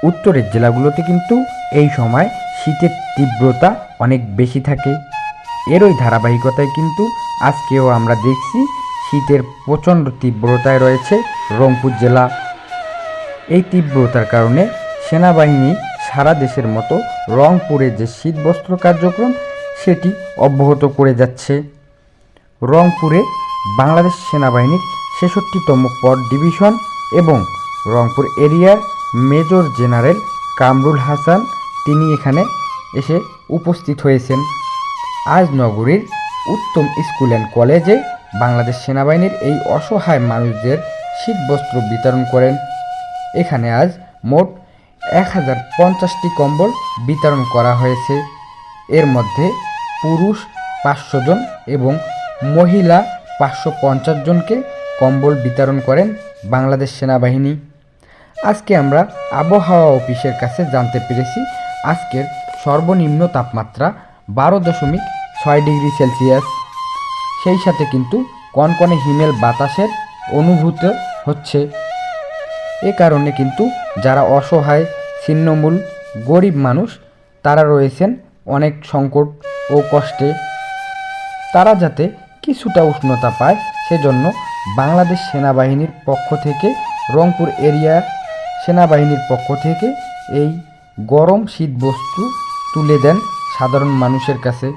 উত্তরের জেলাগুলোতে কিন্তু এই সময় শীতের তীব্রতা অনেক বেশি থাকে। এরই ধারাবাহিকতায় কিন্তু আজকেও আমরা দেখছি শীতের প্রচণ্ড তীব্রতায় রয়েছে রংপুর জেলা। এই তীব্রতার কারণে সেনাবাহিনী সারা দেশের মতো রংপুরে যে শীতবস্ত্র কার্যক্রম সেটি অব্যাহত করে যাচ্ছে। রংপুরে বাংলাদেশ সেনাবাহিনীর ৬৬তম পড ডিভিশন এবং রংপুর এরিয়ার মেজর জেনারেল কামরুল হাসান তিনি এখানে এসে উপস্থিত হয়েছেন। আজ নগরীর উত্তম স্কুল অ্যান্ড কলেজে বাংলাদেশ সেনাবাহিনীর এই অসহায় মানুষদের শীতবস্ত্র বিতরণ করেন। এখানে আজ মোট ১০৫০টি কম্বল বিতরণ করা হয়েছে। এর মধ্যে পুরুষ ৫০০ জন এবং মহিলা ৫৫০ জনকে কম্বল বিতরণ করেন বাংলাদেশ সেনাবাহিনী। আজকে আমরা আবহাওয়া অফিসের কাছে জানতে পেরেছি আজকের সর্বনিম্ন তাপমাত্রা ১২.৬ ডিগ্রি সেলসিয়াস। সেই সাথে কিন্তু কনকনে হিমেল বাতাসের অনুভূত হচ্ছে। এ কারণে কিন্তু যারা অসহায় ছিন্নমূল গরিব মানুষ তারা রয়েছেন অনেক সংকট ও কষ্টে। তারা যাতে কিছুটা উষ্ণতা পায় সেজন্য বাংলাদেশ সেনাবাহিনীর পক্ষ থেকে রংপুর এরিয়া সেনাবাহিনীর পক্ষ থেকে এই গরম শীতবস্ত্র তুলে দেন সাধারণ মানুষের কাছে।